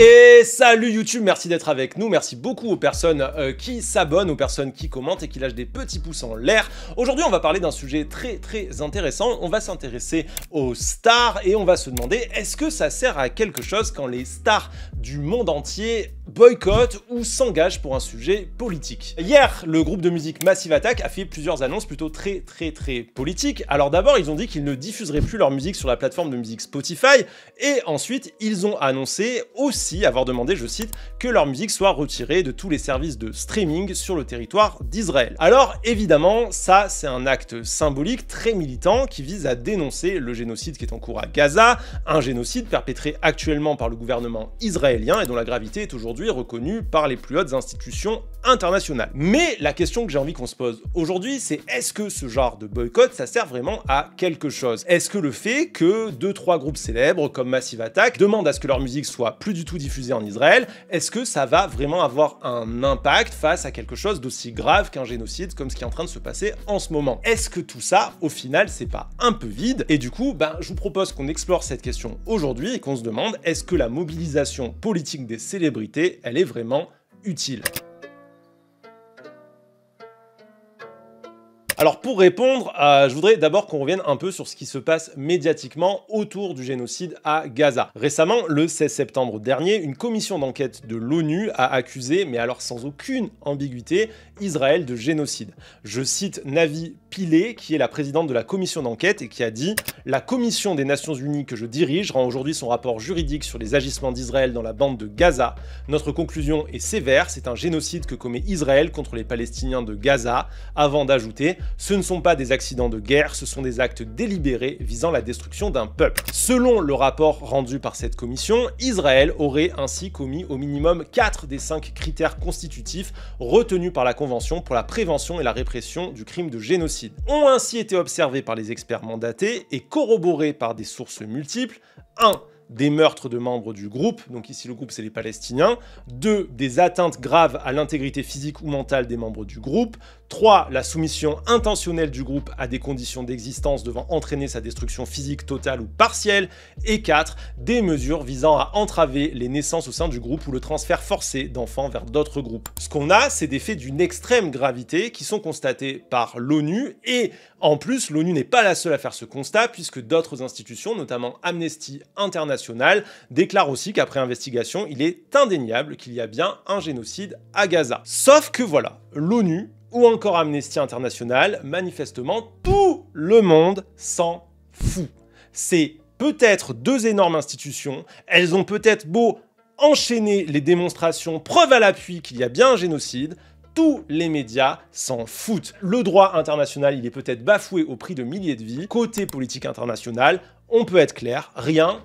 Et salut YouTube, merci d'être avec nous, merci beaucoup aux personnes qui s'abonnent, aux personnes qui commentent et qui lâchent des petits pouces en l'air. Aujourd'hui on va parler d'un sujet très intéressant, on va s'intéresser aux stars et on va se demander est-ce que ça sert à quelque chose quand les stars du monde entier boycottent ou s'engagent pour un sujet politique. Hier, le groupe de musique Massive Attack a fait plusieurs annonces plutôt très politiques. Alors d'abord, ils ont dit qu'ils ne diffuseraient plus leur musique sur la plateforme de musique Spotify et ensuite, ils ont annoncé aussi avoir demandé, je cite, que leur musique soit retirée de tous les services de streaming sur le territoire d'Israël. Alors évidemment, ça c'est un acte symbolique très militant qui vise à dénoncer le génocide qui est en cours à Gaza, un génocide perpétré actuellement par le gouvernement israélien et dont la gravité est aujourd'hui reconnue par les plus hautes institutions internationales. Mais la question que j'ai envie qu'on se pose aujourd'hui, c'est est-ce que ce genre de boycott, ça sert vraiment à quelque chose? Est-ce que le fait que 2-3 groupes célèbres comme Massive Attack demandent à ce que leur musique soit plus du tout diffusée en Israël, est-ce que ça va vraiment avoir un impact face à quelque chose d'aussi grave qu'un génocide comme ce qui est en train de se passer en ce moment? Est-ce que tout ça, au final, c'est pas un peu vide? Et du coup, je vous propose qu'on explore cette question aujourd'hui et qu'on se demande est-ce que la mobilisation politique des célébrités, elle est vraiment utile? Alors pour répondre, je voudrais d'abord qu'on revienne un peu sur ce qui se passe médiatiquement autour du génocide à Gaza. Récemment, le 16 septembre dernier, une commission d'enquête de l'ONU a accusé, mais alors sans aucune ambiguïté, Israël de génocide. Je cite Navi Pillay, qui est la présidente de la commission d'enquête et qui a dit « La commission des Nations Unies que je dirige rend aujourd'hui son rapport juridique sur les agissements d'Israël dans la bande de Gaza. Notre conclusion est sévère, c'est un génocide que commet Israël contre les Palestiniens de Gaza, avant d'ajouter « Ce ne sont pas des accidents de guerre, ce sont des actes délibérés visant la destruction d'un peuple. » Selon le rapport rendu par cette commission, Israël aurait ainsi commis au minimum 4 des 5 critères constitutifs retenus par la Convention pour la prévention et la répression du crime de génocide. Ont ainsi été observés par les experts mandatés et corroborés par des sources multiples. 1. Des meurtres de membres du groupe, donc ici le groupe c'est les Palestiniens. 2. Des atteintes graves à l'intégrité physique ou mentale des membres du groupe. 3. La soumission intentionnelle du groupe à des conditions d'existence devant entraîner sa destruction physique totale ou partielle. Et 4. Des mesures visant à entraver les naissances au sein du groupe ou le transfert forcé d'enfants vers d'autres groupes. Ce qu'on a, c'est des faits d'une extrême gravité qui sont constatés par l'ONU et en plus, l'ONU n'est pas la seule à faire ce constat puisque d'autres institutions, notamment Amnesty International, déclarent aussi qu'après investigation, il est indéniable qu'il y a bien un génocide à Gaza. Sauf que voilà, l'ONU ou encore Amnesty International, manifestement, tout le monde s'en fout. C'est peut-être 2 énormes institutions, elles ont peut-être beau enchaîner les démonstrations, preuve à l'appui qu'il y a bien un génocide, tous les médias s'en foutent. Le droit international, il est peut-être bafoué au prix de milliers de vies. Côté politique internationale, on peut être clair, rien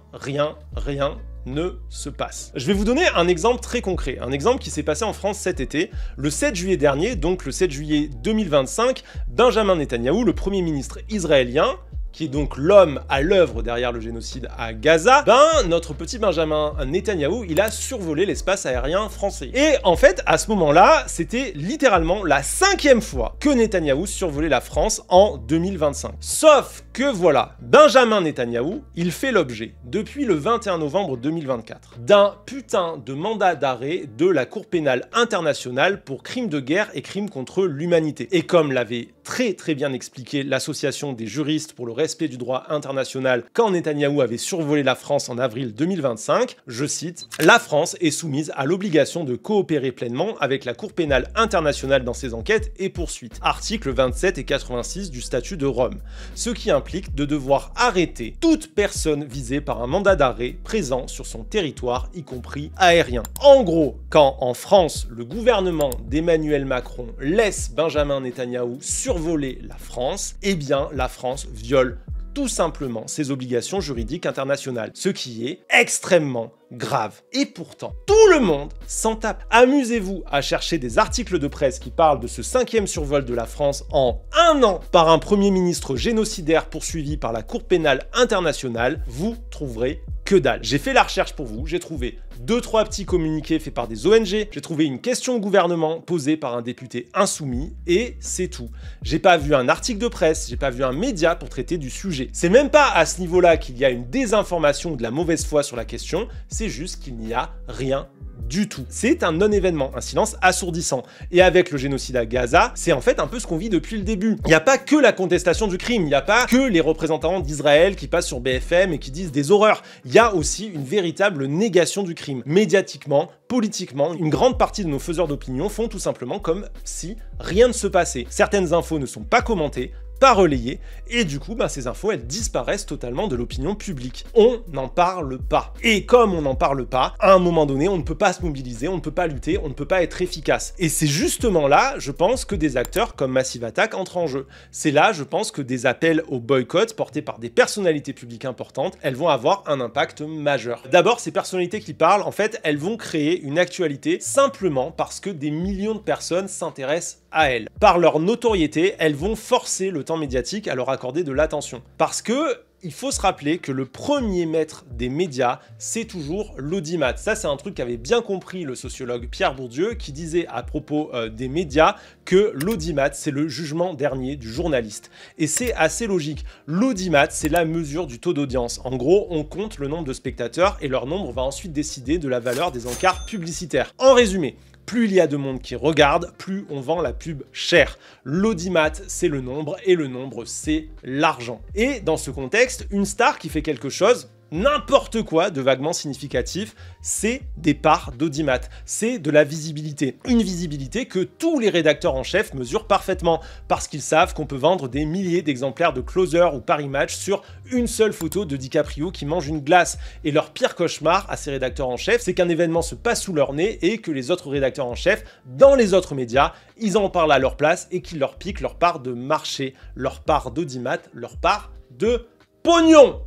ne se passe. Je vais vous donner un exemple très concret, un exemple qui s'est passé en France cet été. Le 7 juillet dernier, donc le 7 juillet 2025, Benjamin Netanyahou, le premier ministre israélien, qui est donc l'homme à l'œuvre derrière le génocide à Gaza, notre petit Benjamin Netanyahou, il a survolé l'espace aérien français. Et en fait, à ce moment-là, c'était littéralement la 5e fois que Netanyahou survolait la France en 2025. Sauf que voilà, Benjamin Netanyahou, il fait l'objet, depuis le 21 novembre 2024, d'un putain de mandat d'arrêt de la Cour pénale internationale pour crimes de guerre et crimes contre l'humanité. Et comme l'avait très bien expliqué l'association des juristes pour le respect du droit international quand Netanyahou avait survolé la France en avril 2025, je cite, « La France est soumise à l'obligation de coopérer pleinement avec la Cour pénale internationale dans ses enquêtes et poursuites. » Articles 27 et 86 du statut de Rome. Ce qui implique de devoir arrêter toute personne visée par un mandat d'arrêt présent sur son territoire, y compris aérien. En gros, quand en France, le gouvernement d'Emmanuel Macron laisse Benjamin Netanyahou survoler la France, eh bien la France viole tout simplement ses obligations juridiques internationales, ce qui est extrêmement grave. Et pourtant, tout le monde s'en tape. Amusez-vous à chercher des articles de presse qui parlent de ce 5e survol de la France en un an par un Premier ministre génocidaire poursuivi par la Cour pénale internationale, vous trouverez que dalle. J'ai fait la recherche pour vous, j'ai trouvé 2-3 petits communiqués faits par des ONG, j'ai trouvé une question au gouvernement posée par un député insoumis, et c'est tout. J'ai pas vu un article de presse, j'ai pas vu un média pour traiter du sujet. C'est même pas à ce niveau-là qu'il y a une désinformation ou de la mauvaise foi sur la question, c'est juste qu'il n'y a rien du tout. C'est un non-événement, un silence assourdissant. Et avec le génocide à Gaza, c'est en fait un peu ce qu'on vit depuis le début. Il n'y a pas que la contestation du crime, il n'y a pas que les représentants d'Israël qui passent sur BFM et qui disent des horreurs. Il y a aussi une véritable négation du crime. Médiatiquement, politiquement, une grande partie de nos faiseurs d'opinion font tout simplement comme si rien ne se passait. Certaines infos ne sont pas commentées, pas relayées, et du coup, ces infos, elles disparaissent totalement de l'opinion publique. On n'en parle pas. Et comme on n'en parle pas, à un moment donné, on ne peut pas se mobiliser, on ne peut pas lutter, on ne peut pas être efficace. Et c'est justement là, je pense, que des acteurs comme Massive Attack entrent en jeu. C'est là, je pense, que des appels au boycott portés par des personnalités publiques importantes, elles vont avoir un impact majeur. D'abord, ces personnalités qui parlent, en fait, elles vont créer une actualité simplement parce que des millions de personnes s'intéressent à elles. Par leur notoriété, elles vont forcer le temps médiatique à leur accorder de l'attention. Parce que il faut se rappeler que le premier maître des médias, c'est toujours l'audimat. Ça, c'est un truc qu'avait bien compris le sociologue Pierre Bourdieu, qui disait à propos des médias que l'audimat, c'est le jugement dernier du journaliste. Et c'est assez logique. L'audimat, c'est la mesure du taux d'audience. En gros, on compte le nombre de spectateurs et leur nombre va ensuite décider de la valeur des encarts publicitaires. En résumé, plus il y a de monde qui regarde, plus on vend la pub cher. L'audimat, c'est le nombre, et le nombre, c'est l'argent. Et dans ce contexte, une star qui fait quelque chose, n'importe quoi de vaguement significatif, c'est des parts d'audimat, c'est de la visibilité. Une visibilité que tous les rédacteurs en chef mesurent parfaitement, parce qu'ils savent qu'on peut vendre des milliers d'exemplaires de Closer ou Paris Match sur une seule photo de DiCaprio qui mange une glace. Et leur pire cauchemar à ces rédacteurs en chef, c'est qu'un événement se passe sous leur nez et que les autres rédacteurs en chef, dans les autres médias, ils en parlent à leur place et qu'ils leur piquent leur part de marché, leur part d'audimat, leur part de pognon.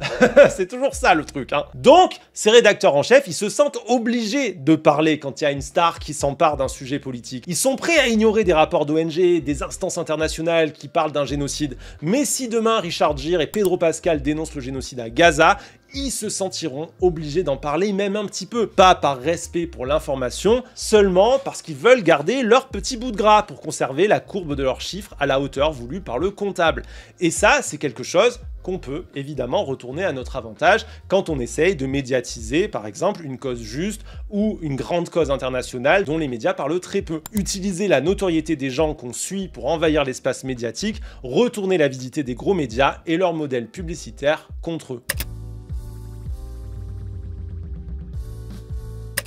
C'est toujours ça le truc, hein. Donc, ces rédacteurs en chef, ils se sentent obligés de parler quand il y a une star qui s'empare d'un sujet politique. Ils sont prêts à ignorer des rapports d'ONG, des instances internationales qui parlent d'un génocide. Mais si demain Richard Gere et Pedro Pascal dénoncent le génocide à Gaza, ils se sentiront obligés d'en parler même un petit peu. Pas par respect pour l'information, seulement parce qu'ils veulent garder leur petit bout de gras pour conserver la courbe de leurs chiffres à la hauteur voulue par le comptable. Et ça, c'est quelque chose qu'on peut évidemment retourner à notre avantage quand on essaye de médiatiser, par exemple, une cause juste ou une grande cause internationale dont les médias parlent très peu. Utiliser la notoriété des gens qu'on suit pour envahir l'espace médiatique, retourner l'avidité des gros médias et leur modèle publicitaire contre eux.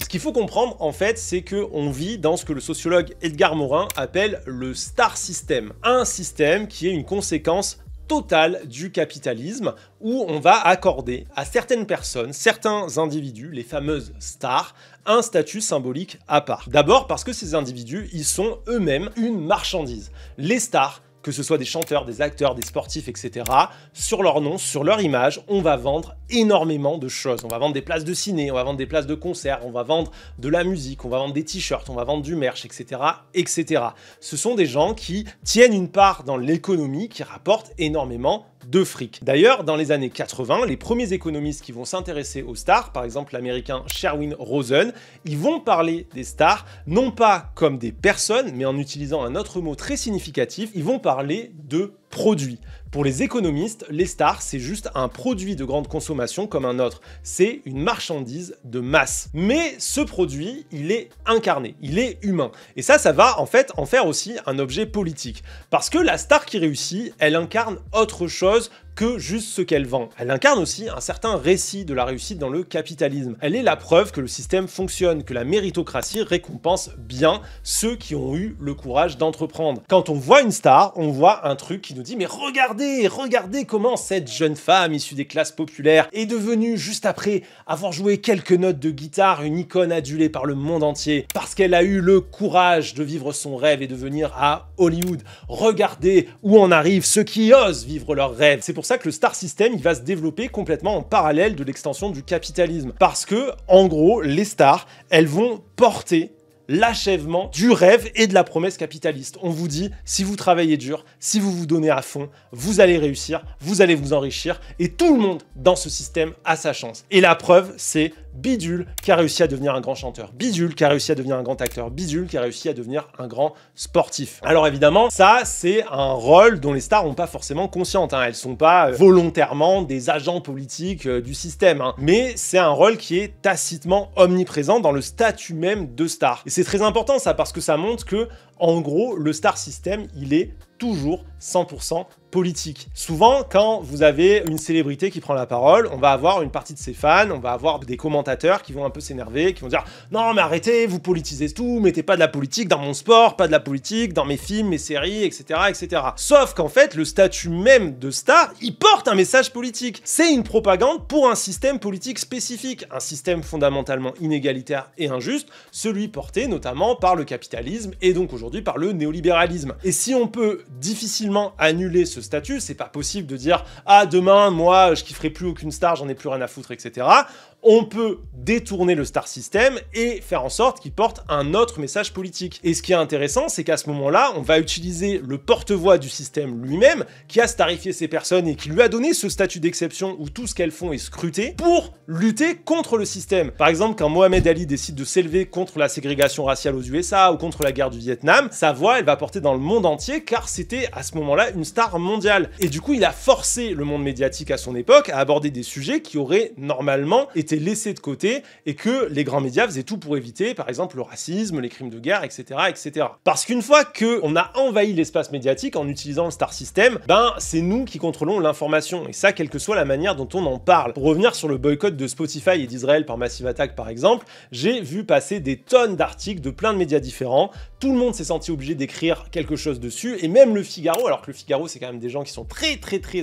Ce qu'il faut comprendre, en fait, c'est qu'on vit dans ce que le sociologue Edgar Morin appelle le star system. Un système qui est une conséquence totale du capitalisme, où on va accorder à certaines personnes, certains individus, les fameuses stars, un statut symbolique à part. D'abord parce que ces individus, ils sont eux-mêmes une marchandise. Les stars, que ce soit des chanteurs, des acteurs, des sportifs, etc., sur leur nom, sur leur image, on va vendre énormément de choses. On va vendre des places de ciné, on va vendre des places de concert, on va vendre de la musique, on va vendre des t-shirts, on va vendre du merch, etc., etc. Ce sont des gens qui tiennent une part dans l'économie qui rapporte énormément de fric. D'ailleurs, dans les années 80, les premiers économistes qui vont s'intéresser aux stars, par exemple l'américain Sherwin Rosen, ils vont parler des stars, non pas comme des personnes, mais en utilisant un autre mot très significatif, ils vont parler de produits. Pour les économistes, les stars, c'est juste un produit de grande consommation comme un autre. C'est une marchandise de masse. Mais ce produit, il est incarné, il est humain. Et ça va en fait en faire aussi un objet politique. Parce que la star qui réussit, elle incarne autre chose que juste ce qu'elle vend. Elle incarne aussi un certain récit de la réussite dans le capitalisme. Elle est la preuve que le système fonctionne, que la méritocratie récompense bien ceux qui ont eu le courage d'entreprendre. Quand on voit une star, on voit un truc qui nous dit « Mais regardez comment cette jeune femme issue des classes populaires est devenue, juste après avoir joué quelques notes de guitare, une icône adulée par le monde entier, parce qu'elle a eu le courage de vivre son rêve et de venir à Hollywood. Regardez où en arrivent ceux qui osent vivre leur rêve. » C'est pour ça que le star system, il va se développer complètement en parallèle de l'extension du capitalisme. Parce que, en gros, les stars, elles vont porter l'achèvement du rêve et de la promesse capitaliste. On vous dit, si vous travaillez dur, si vous vous donnez à fond, vous allez réussir, vous allez vous enrichir, et tout le monde dans ce système a sa chance. Et la preuve, c'est Bidule qui a réussi à devenir un grand chanteur, Bidule qui a réussi à devenir un grand acteur, Bidule qui a réussi à devenir un grand sportif. Alors évidemment, ça, c'est un rôle dont les stars n'ont pas forcément consciente, hein. Elles sont pas volontairement des agents politiques du système, hein. Mais c'est un rôle qui est tacitement omniprésent dans le statut même de star. Et c'est très important ça, parce que ça montre que, en gros, le star system, il est toujours 100% politique. Souvent, quand vous avez une célébrité qui prend la parole, on va avoir une partie de ses fans, on va avoir des commentateurs qui vont un peu s'énerver, qui vont dire « Non, mais arrêtez, vous politisez tout, mettez pas de la politique dans mon sport, pas de la politique dans mes films, mes séries, etc. etc. » Sauf qu'en fait, le statut même de star, il porte un message politique. C'est une propagande pour un système politique spécifique, un système fondamentalement inégalitaire et injuste, celui porté notamment par le capitalisme et donc aujourd'hui par le néolibéralisme. Et si on peut difficilement annuler ce statut, c'est pas possible de dire « Ah, demain, moi, je kifferai plus aucune star, j'en ai plus rien à foutre, etc. » On peut détourner le star system et faire en sorte qu'il porte un autre message politique. Et ce qui est intéressant, c'est qu'à ce moment-là, on va utiliser le porte-voix du système lui-même, qui a starifié ces personnes et qui lui a donné ce statut d'exception où tout ce qu'elles font est scruté, pour lutter contre le système. Par exemple, quand Mohamed Ali décide de s'élever contre la ségrégation raciale aux USA ou contre la guerre du Vietnam, sa voix, elle va porter dans le monde entier, car c'était à ce moment-là une star mondiale. Et du coup, il a forcé le monde médiatique à son époque à aborder des sujets qui auraient normalement été laissés de côté et que les grands médias faisaient tout pour éviter, par exemple le racisme, les crimes de guerre, etc. etc. Parce qu'une fois qu'on a envahi l'espace médiatique en utilisant le star system, ben c'est nous qui contrôlons l'information, et ça quelle que soit la manière dont on en parle. Pour revenir sur le boycott de Spotify et d'Israël par Massive Attack par exemple, j'ai vu passer des tonnes d'articles de plein de médias différents, tout le monde s'est senti obligé d'écrire quelque chose dessus, et même le Figaro, alors que le Figaro c'est quand même des gens qui sont très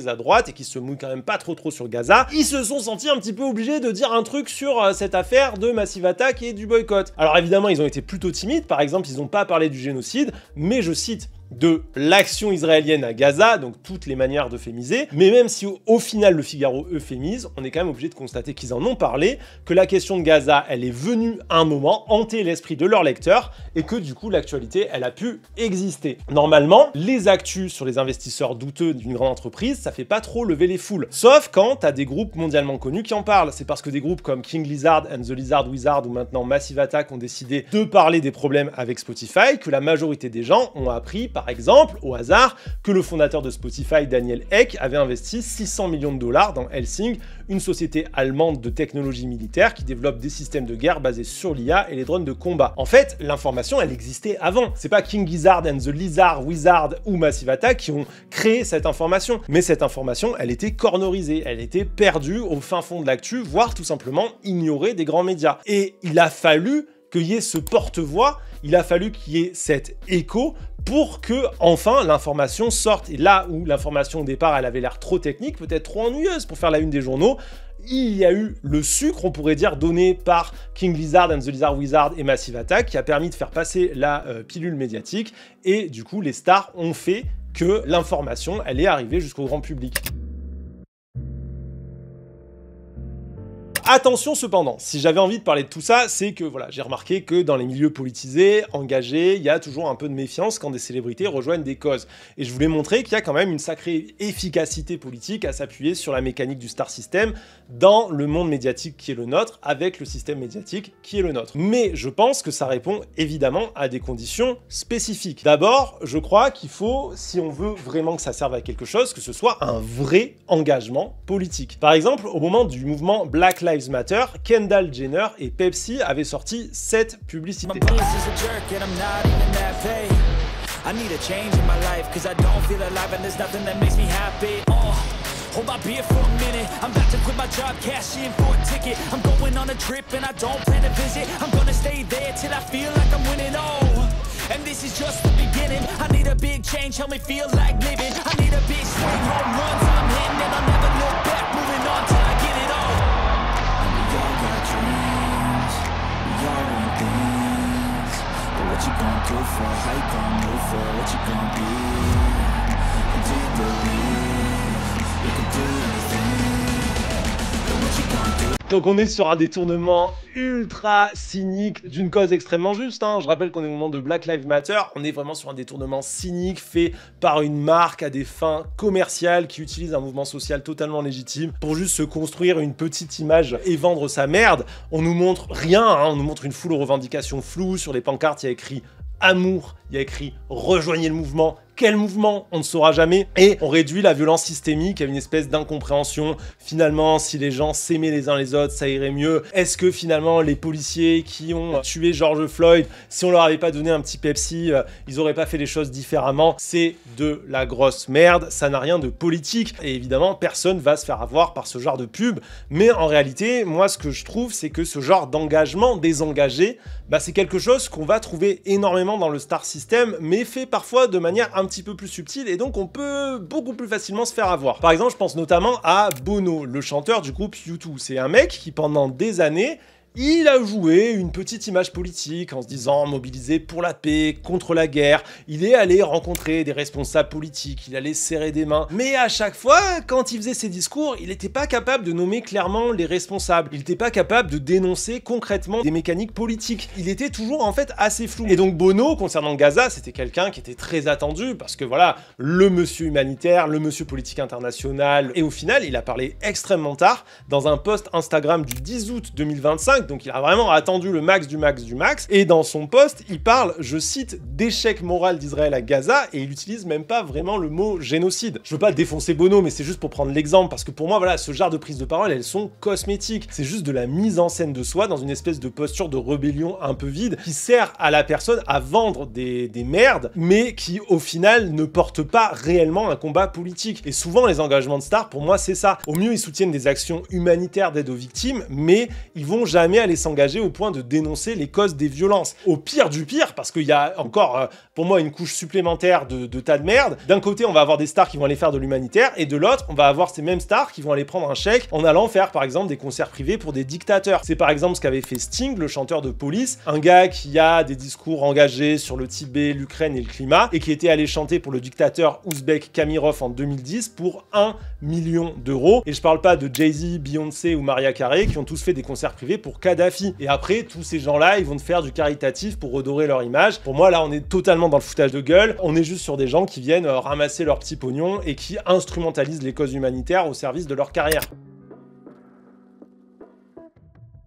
à droite et qui se mouillent quand même pas trop sur Gaza, ils se sont sentis un petit peu obligés de dire un truc sur cette affaire de Massive Attack et du boycott. Alors évidemment, ils ont été plutôt timides, par exemple, ils n'ont pas parlé du génocide, mais je cite de l'action israélienne à Gaza, donc toutes les manières d'euphémiser, mais même si au final le Figaro euphémise, on est quand même obligé de constater qu'ils en ont parlé, que la question de Gaza, elle est venue à un moment hanter l'esprit de leurs lecteurs, et que du coup l'actualité, elle a pu exister. Normalement, les actus sur les investisseurs douteux d'une grande entreprise, ça fait pas trop lever les foules, sauf quand t'as des groupes mondialement connus qui en parlent. C'est parce que des groupes comme King Lizard and the Lizard Wizard ou maintenant Massive Attack ont décidé de parler des problèmes avec Spotify que la majorité des gens ont appris, par exemple, au hasard, que le fondateur de Spotify, Daniel Ek, avait investi 600 millions de dollars dans Helsing, une société allemande de technologie militaire qui développe des systèmes de guerre basés sur l'IA et les drones de combat. En fait, l'information, elle existait avant. C'est pas King Gizzard and the Lizard Wizard ou Massive Attack qui ont créé cette information. Mais cette information, elle était cornerisée, elle était perdue au fin fond de l'actu, voire tout simplement ignorée des grands médias. Et il a fallu qu'il y ait ce porte-voix, il a fallu qu'il y ait cet écho pour que, enfin, l'information sorte. Et là où l'information au départ, elle avait l'air trop technique, peut-être trop ennuyeuse pour faire la une des journaux, il y a eu le sucre, on pourrait dire, donné par King Lizard and the Lizard Wizard et Massive Attack, qui a permis de faire passer la pilule médiatique, et du coup, les stars ont fait que l'information, elle est arrivée jusqu'au grand public. Attention cependant, si j'avais envie de parler de tout ça, c'est que voilà, j'ai remarqué que dans les milieux politisés, engagés, il y a toujours un peu de méfiance quand des célébrités rejoignent des causes. Et je voulais montrer qu'il y a quand même une sacrée efficacité politique à s'appuyer sur la mécanique du star system dans le monde médiatique qui est le nôtre, avec le système médiatique qui est le nôtre. Mais je pense que ça répond évidemment à des conditions spécifiques. D'abord, je crois qu'il faut, si on veut vraiment que ça serve à quelque chose, que ce soit un vrai engagement politique. Par exemple, au moment du mouvement Black Lives Matter, Kendall Jenner et Pepsi avaient sorti cette publicité. Hold my beer for a minute. I'm about to quit my job, cash in for a ticket. I'm going on a trip and I don't plan to visit. I'm gonna stay there till I feel like I'm winning. Oh, and this is just the beginning. I need a big change, help me feel like living. I need a big swing, home run till I'm hitting, and I'll never look back. Moving on till I get it all. And we all got dreams, we all want things. But what you gonna do for? How you gonna move for? What you gonna be? And do you believe? You can Donc on est sur un détournement ultra cynique d'une cause extrêmement juste, hein. Je rappelle qu'on est au moment de Black Lives Matter, on est vraiment sur un détournement cynique fait par une marque à des fins commerciales qui utilise un mouvement social totalement légitime pour juste se construire une petite image et vendre sa merde. On nous montre rien, hein. On nous montre une foule aux revendications floues, sur les pancartes il y a écrit amour, il y a écrit rejoignez le mouvement. Quel mouvement? On ne saura jamais. Et on réduit la violence systémique à une espèce d'incompréhension. Finalement, si les gens s'aimaient les uns les autres, ça irait mieux. Est-ce que finalement, les policiers qui ont tué George Floyd, si on leur avait pas donné un petit Pepsi, ils auraient pas fait les choses différemment? C'est de la grosse merde. Ça n'a rien de politique. Et évidemment, personne va se faire avoir par ce genre de pub. Mais en réalité, moi, ce que je trouve, c'est que ce genre d'engagement désengagé, bah, c'est quelque chose qu'on va trouver énormément dans le star system, mais fait parfois de manière un petit peu plus subtile, et donc on peut beaucoup plus facilement se faire avoir. Par exemple, je pense notamment à Bono, le chanteur du groupe U2. C'est un mec qui, pendant des années, il a joué une petite image politique en se disant mobilisé pour la paix, contre la guerre. Il est allé rencontrer des responsables politiques, il allait serrer des mains. Mais à chaque fois, quand il faisait ses discours, il n'était pas capable de nommer clairement les responsables. Il n'était pas capable de dénoncer concrètement des mécaniques politiques. Il était toujours en fait assez flou. Et donc Bono, concernant Gaza, c'était quelqu'un qui était très attendu parce que voilà, le monsieur humanitaire, le monsieur politique international. Et au final, il a parlé extrêmement tard dans un post Instagram du 10 août 2025. Donc il a vraiment attendu le max du max du max, et dans son post, il parle, je cite, d'échec moral d'Israël à Gaza, et il utilise même pas vraiment le mot génocide. Je veux pas défoncer Bono, mais c'est juste pour prendre l'exemple, parce que pour moi, voilà, ce genre de prise de parole, elles sont cosmétiques. C'est juste de la mise en scène de soi dans une espèce de posture de rébellion un peu vide, qui sert à la personne à vendre des merdes, mais qui, au final, ne porte pas réellement un combat politique. Et souvent, les engagements de stars, pour moi, c'est ça. Au mieux, ils soutiennent des actions humanitaires d'aide aux victimes, mais ils vont jamais aller s'engager au point de dénoncer les causes des violences. Au pire du pire, parce qu'il y a encore, pour moi, une couche supplémentaire de tas de merde. D'un côté, on va avoir des stars qui vont aller faire de l'humanitaire, et de l'autre, on va avoir ces mêmes stars qui vont aller prendre un chèque en allant faire, par exemple, des concerts privés pour des dictateurs. C'est par exemple ce qu'avait fait Sting, le chanteur de Police, un gars qui a des discours engagés sur le Tibet, l'Ukraine et le climat, et qui était allé chanter pour le dictateur ouzbek Kamirov en 2010 pour 1 million d'euros. Et je parle pas de Jay-Z, Beyoncé ou Mariah Carey qui ont tous fait des concerts privés pour Kadhafi. Et après, tous ces gens-là, ils vont faire du caritatif pour redorer leur image. Pour moi, là, on est totalement dans le foutage de gueule. On est juste sur des gens qui viennent ramasser leurs petits pognons et qui instrumentalisent les causes humanitaires au service de leur carrière.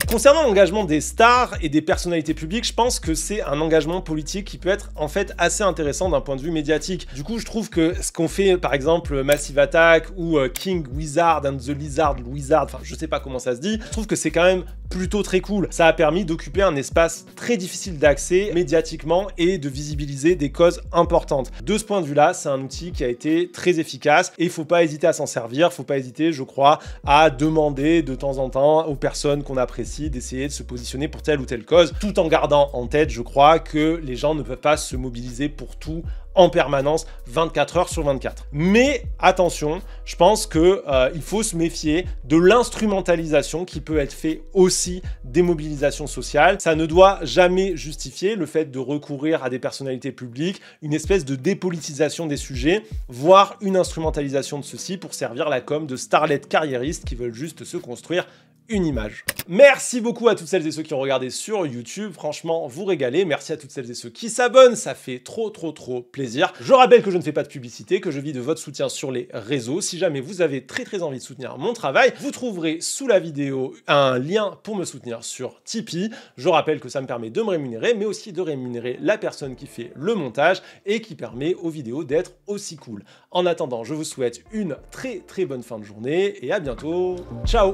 Concernant l'engagement des stars et des personnalités publiques, je pense que c'est un engagement politique qui peut être en fait assez intéressant d'un point de vue médiatique. Du coup, je trouve que ce qu'on fait par exemple Massive Attack ou King Wizard and the Lizard, enfin je sais pas comment ça se dit, je trouve que c'est quand même plutôt très cool. Ça a permis d'occuper un espace très difficile d'accès médiatiquement et de visibiliser des causes importantes. De ce point de vue-là, c'est un outil qui a été très efficace et il faut pas hésiter à s'en servir, faut pas hésiter, je crois, à demander de temps en temps aux personnes qu'on apprécie d'essayer de se positionner pour telle ou telle cause, tout en gardant en tête, je crois, que les gens ne peuvent pas se mobiliser pour tout en permanence 24 heures sur 24. Mais attention, je pense que il faut se méfier de l'instrumentalisation qui peut être faite aussi des mobilisations sociales. Ça ne doit jamais justifier le fait de recourir à des personnalités publiques, une espèce de dépolitisation des sujets, voire une instrumentalisation de ceux-ci pour servir la com de starlets carriéristes qui veulent juste se construire une image. Merci beaucoup à toutes celles et ceux qui ont regardé sur YouTube, franchement, vous régalez. Merci à toutes celles et ceux qui s'abonnent, ça fait trop plaisir. Je rappelle que je ne fais pas de publicité, que je vis de votre soutien sur les réseaux. Si jamais vous avez très envie de soutenir mon travail, vous trouverez sous la vidéo un lien pour me soutenir sur Tipeee. Je rappelle que ça me permet de me rémunérer, mais aussi de rémunérer la personne qui fait le montage et qui permet aux vidéos d'être aussi cool. En attendant, je vous souhaite une très bonne fin de journée et à bientôt. Ciao!